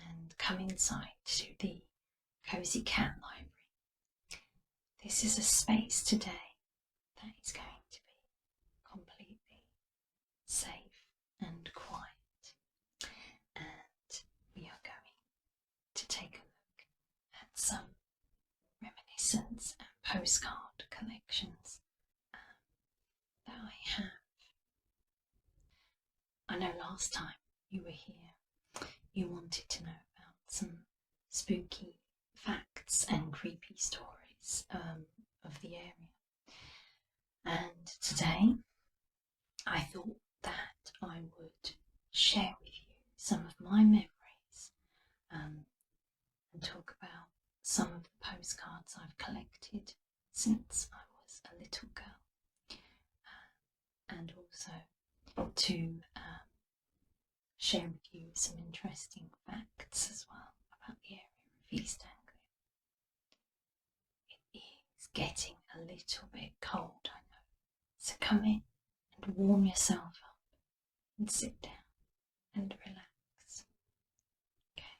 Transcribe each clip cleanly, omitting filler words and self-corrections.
and come inside to the Cosy Cat Library. This is a space today that is going to be completely safe and quiet, and we are going to take a look at some reminiscence and postcard collections that I have. I know last time you were here you wanted to know about some spooky facts and creepy stories of the area, and today I thought that I would share with you some of my memories and talk about some of the postcards I've collected since I was a little girl, and also to share with you some interesting facts as well about the area of East Anglia. It is getting a little bit cold, I know, so come in and warm yourself up and sit down and relax. Okay.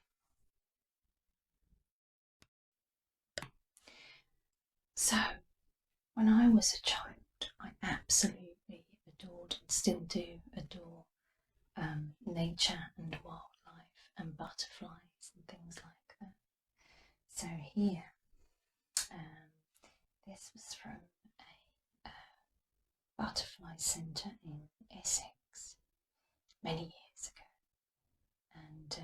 So, when I was a child, I absolutely adored and still do adore nature and wildlife and butterflies and things like that. So here, this was from a butterfly centre in Essex many years ago, and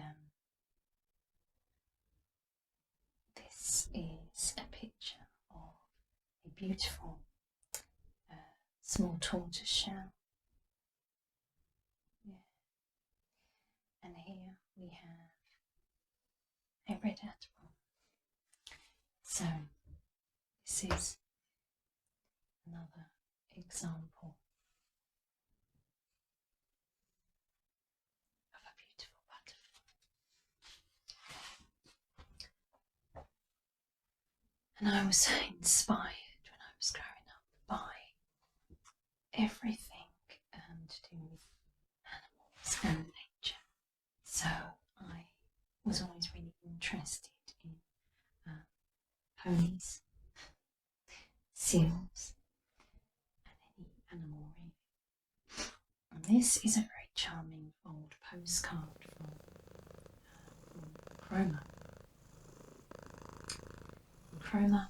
this is a picture of a beautiful small tortoise shell. And here we have a red admiral. So this is another example of a beautiful butterfly. And I was inspired when I was growing up by everything to do with animals and nature. So I was always really interested in ponies, seals, and any animal really. And this is a very charming old postcard from Cromer. Cromer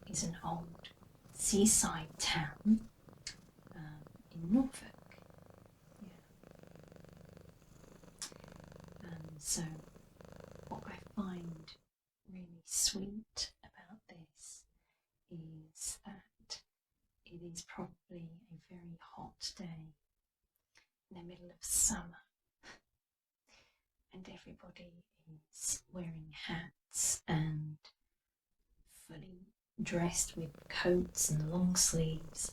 is an old seaside town in Norfolk. So what I find really sweet about this is that it is probably a very hot day in the middle of summer, and everybody is wearing hats and fully dressed with coats and long sleeves,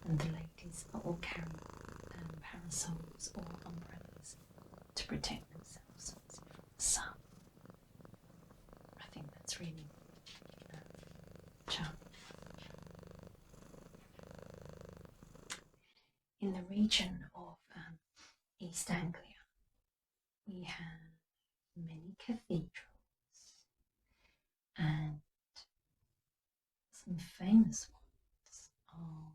and the ladies are all carrying parasols or umbrellas to protect themselves from the sun. I think that's really charming. In the region of East Anglia, we have many cathedrals, and some famous ones are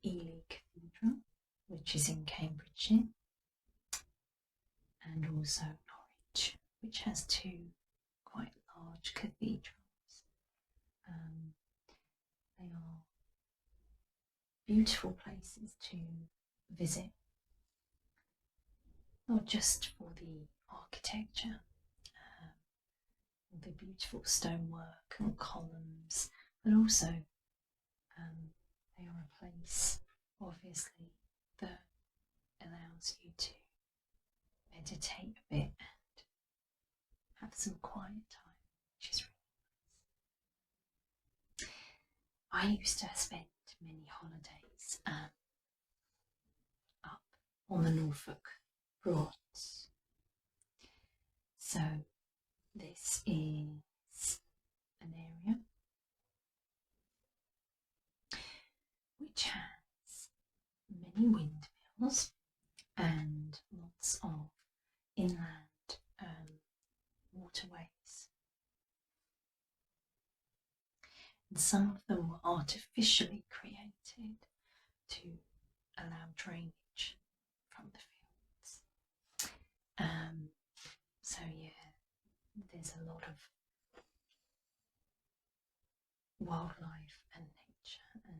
Ely Cathedral, which is in Cambridgeshire, and also Norwich, which has two quite large cathedrals. They are beautiful places to visit, not just for the architecture, the beautiful stonework and columns, but also they are a place, obviously, that allows you to meditate a bit and have some quiet time, which is really nice. I used to spend many holidays up on the Norfolk Broads. So this is an area which has many windmills and lots of inland some of them were artificially created to allow drainage from the fields. So yeah, there's a lot of wildlife and nature and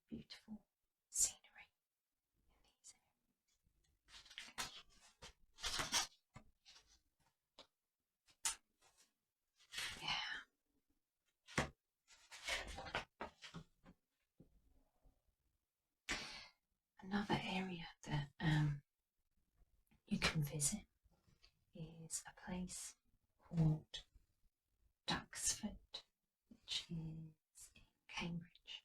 beautiful scenery in these areas. Yeah. Another area that you can visit is a place called Duxford, which is in Cambridgeshire.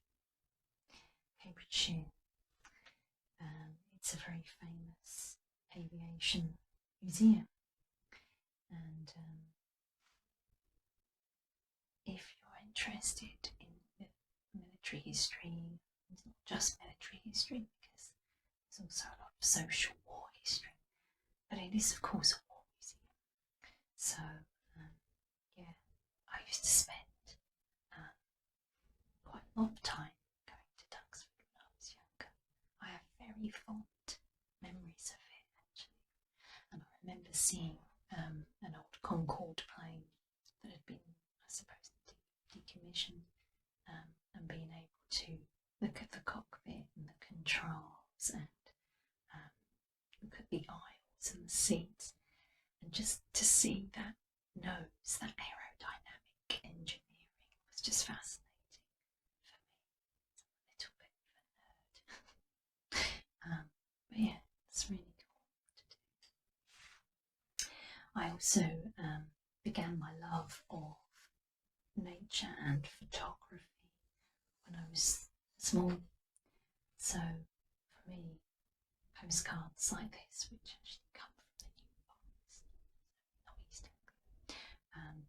It's a very famous aviation museum, and if you're interested in the military history, it's not just military history because there's also a lot of social war history, but it is of course a war museum. So yeah, I used to spend quite a lot of time going to Duxford when I was younger. I have very fond memories of it actually, and I remember seeing an old Concorde plane that had been, I suppose, decommissioned, and being able to look at the cockpit and the controls and look at the aisles and the seats, and just to see that nose, that aerodynamic engineering was just fascinating for me. So I'm a little bit of a nerd. But yeah, it's really cool to do. I also began my love of nature and photography when I was small. So for me, postcards like this, which actually come from the New Box, not East Anglia.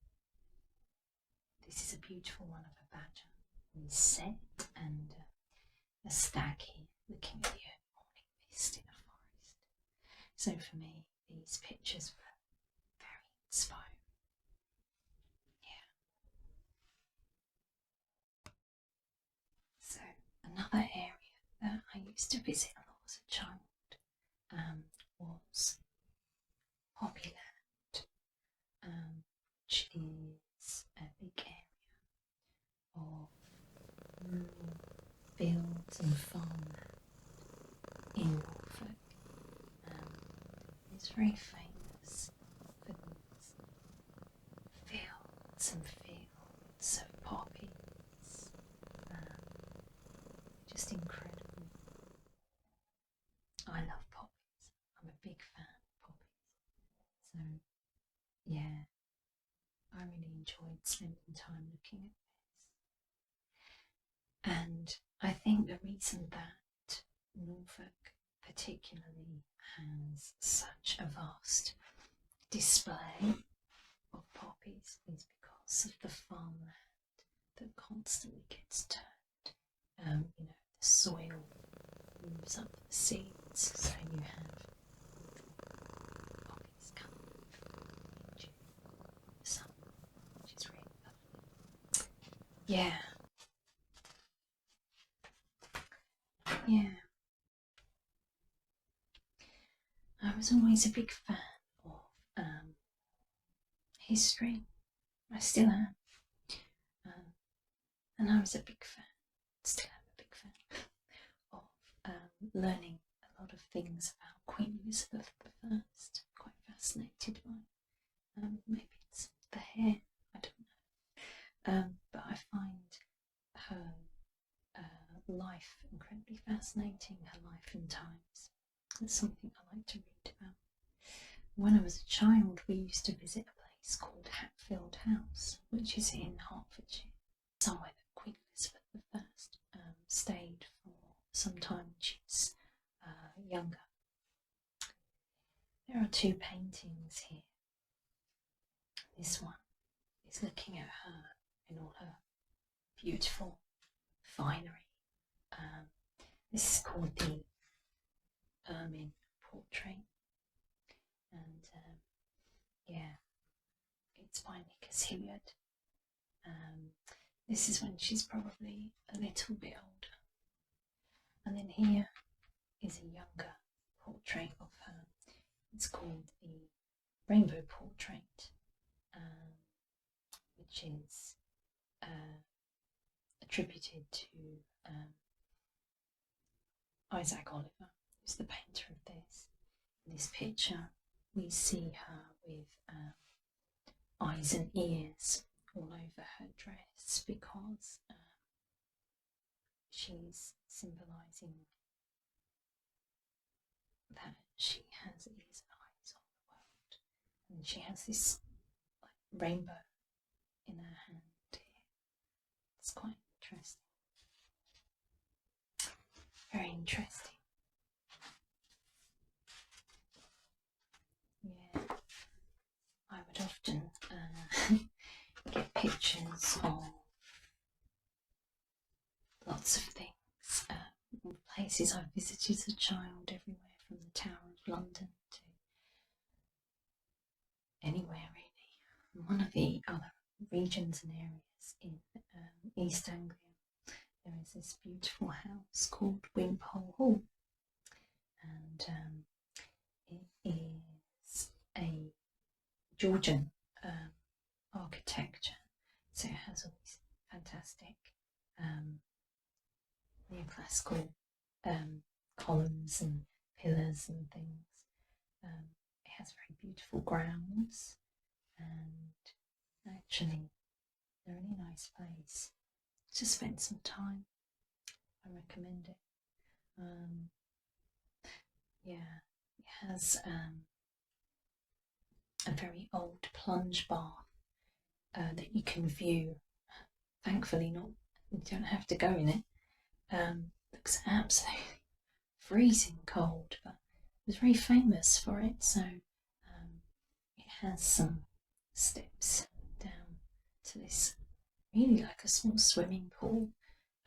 This is a beautiful one of a badger with set and a stag here looking at the early morning mist in a forest. So for me, these pictures were very inspiring. Yeah. So another area that I used to visit a lot as a child was Poppyland, which is a big area of rural fields and farmland in Norfolk. It's very famous for these fields and fields of poppies. Just incredible. I love poppies. I'm a big fan of poppies. So yeah, I really enjoyed spending time looking at this. And I think the reason that Norfolk particularly has such a vast display of poppies is because of the farmland that constantly gets turned. The soil moves up the seeds, so you have poppies coming into the sun, which is really lovely. Yeah. I was always a big fan of history. I still am. And I was a big fan, still am a big fan, of learning a lot of things about Queen Elizabeth I. Quite fascinated by. Maybe it's the hair, I don't know. But I find her life incredibly fascinating, her life and times. It's something I like to read about. When I was a child, we used to visit a place called Hatfield House, which is in Hertfordshire, somewhere that Queen Elizabeth I stayed for some time when she was younger. There are two paintings here. This one is looking at her in all her beautiful finery. This is called the Ermine Portrait, and yeah, it's by Nicholas Hilliard. This is when she's probably a little bit older. And then here is a younger portrait of her. It's called the Rainbow Portrait, which is attributed to Isaac Oliver, who's the painter of this. In this picture, we see her with eyes and ears all over her dress because she's symbolising that she has ears and eyes on the world, and she has this rainbow in her hand here. It's quite interesting. Very interesting. Yeah, I would often get pictures of lots of things, places I visited as a child, everywhere from the Tower of London to anywhere really. One of the other regions and areas in East Anglia, there is this beautiful house called Wimpole Hall, and it is a Georgian architecture, so it has all these fantastic neoclassical columns and pillars and things. It has very beautiful grounds, and actually a really nice place to spend some time. I recommend it. Yeah, it has a very old plunge bath that you can view. Thankfully, you don't have to go in it. Looks absolutely freezing cold, but it was very famous for it. So it has some steps down to this, really like a small swimming pool,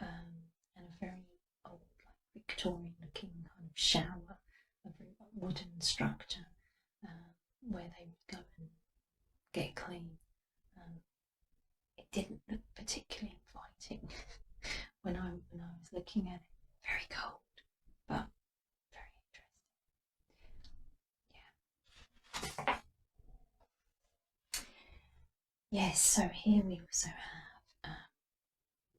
and a very old, like Victorian-looking kind of shower, a very wooden structure where they would go and get clean. It didn't look particularly inviting when I was looking at it. Very cold, but very interesting. Yeah. Yes, so here we also have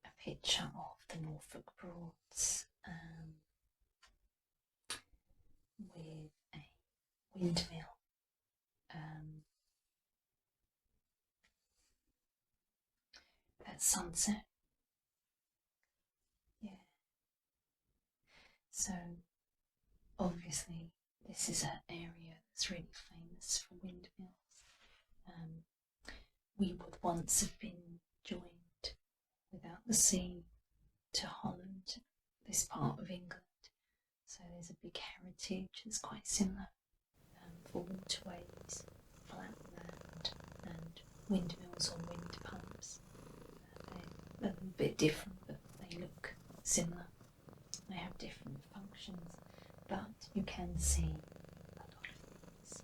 a picture of the Norfolk Broads with a windmill. At sunset. Yeah. So obviously this is an area that's really famous for windmills. We would once have been joined without the sea to Holland, this part of England. So there's a big heritage that's quite similar for waterways, flat land, and windmills or wind pumps. They're a little bit different, but they look similar. They have different functions, but you can see a lot of these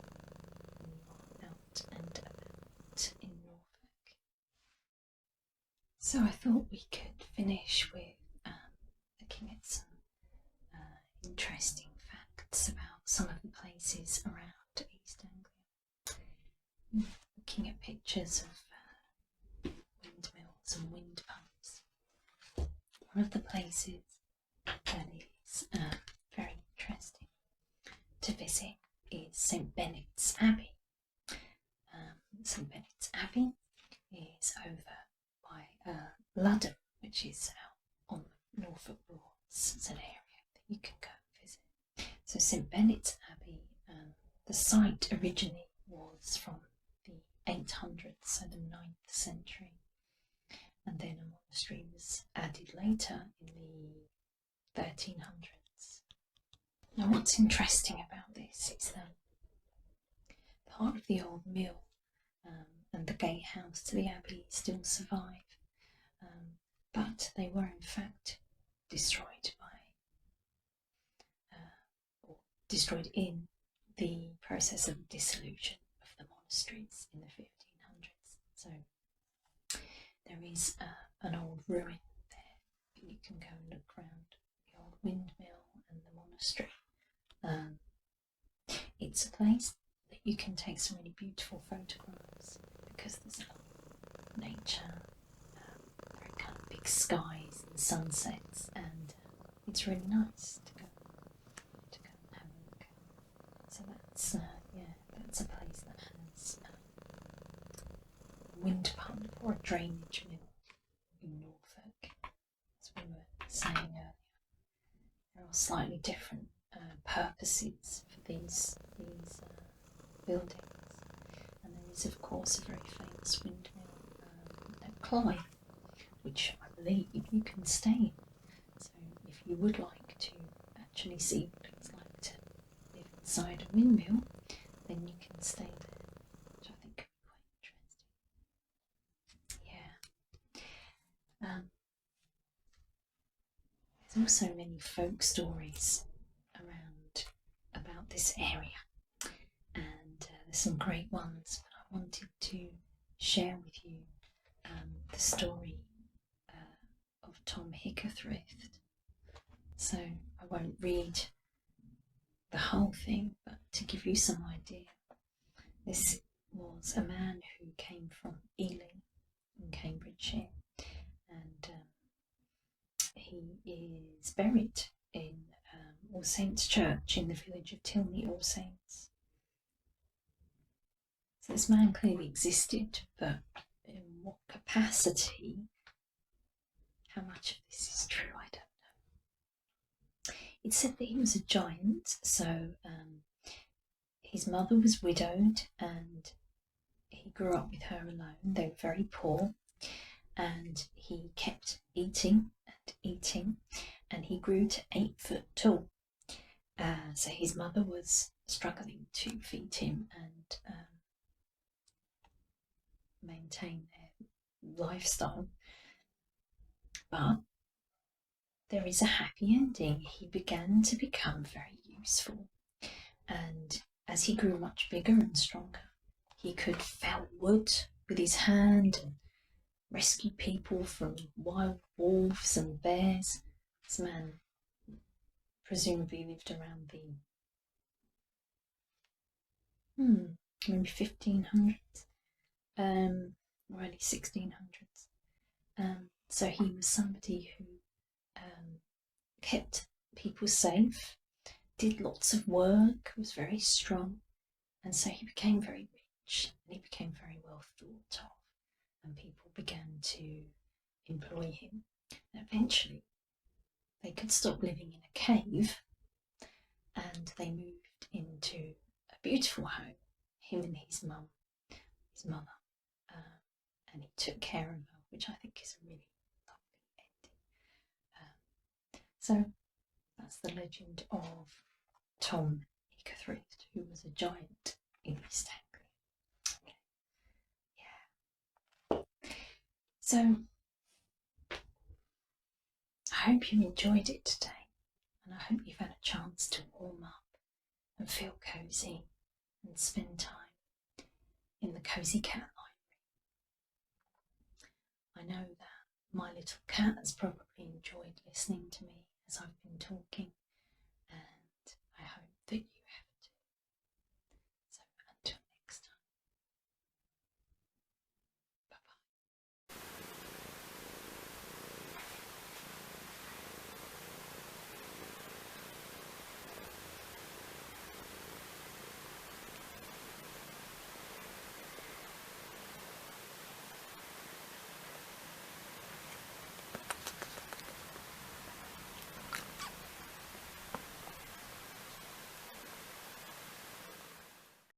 when you are out and about in Norfolk. So I thought we could finish with looking at some interesting facts about some of the places around East Anglia. Looking at pictures of windmills and wind pumps. One of the places that is very interesting to visit is St Benet's Abbey. St Benet's Abbey is over by Ludham, which is out on the Norfolk Broads. It's an area that you can go and visit. So St Benet's Abbey, the site originally was from the 800s, so the 9th century, and then a monastery was added later in the 1300s. Now what's interesting about this is that part of the old mill and the gatehouse to the abbey still survive, but they were in fact destroyed or destroyed in the process of dissolution of the monasteries in the 1500s. So there is an old ruin there. You can go and look around the old windmill and the monastery. It's a place that you can take some really beautiful photographs because there's a lot of nature, very kind of big skies and sunsets, and it's really nice to go and have a look. So that's that's a place that has a wind pump or a drainage mill in Norfolk, as we were saying earlier. There are slightly different purposes for these buildings, and there is of course a very famous windmill at Clyde, which I believe you can stay in. So if you would like to actually see what it's like to live inside a windmill, then you can stay there, which I think could be quite interesting. Yeah. There's also many folk stories around about this area, and there's some great ones, but I wanted to share with you the story of Tom Hickathrift. So I won't read the whole thing, but to give you some idea, this was a man who came from Ealing in Cambridgeshire, and he is buried in All Saints Church in the village of Tilney All Saints. So this man clearly existed, but in what capacity, how much of this is true, I don't know. It said that he was a giant, so his mother was widowed and he grew up with her alone. They were very poor, and he kept eating and eating, and he grew to 8 foot tall. So his mother was struggling to feed him and maintain their lifestyle. But there is a happy ending. He began to become very useful, and as he grew much bigger and stronger, he could fell wood with his hand and rescue people from wild wolves and bears. This man presumably lived around the maybe 1500s, or early 1600s. So he was somebody who kept people safe, did lots of work, was very strong, and so he became very rich and he became very well thought of, and people began to employ him. And eventually they could stop living in a cave and they moved into a beautiful home, him and his mother, and he took care of her, which I think is a really lovely ending. So that's the legend of Tom Hickathrift, who was a giant in East Anglia. Okay. Yeah. So I hope you enjoyed it today, and I hope you've had a chance to warm up and feel cosy and spend time in the Cosy Cat Library. I know that my little cat has probably enjoyed listening to me as I've been talking,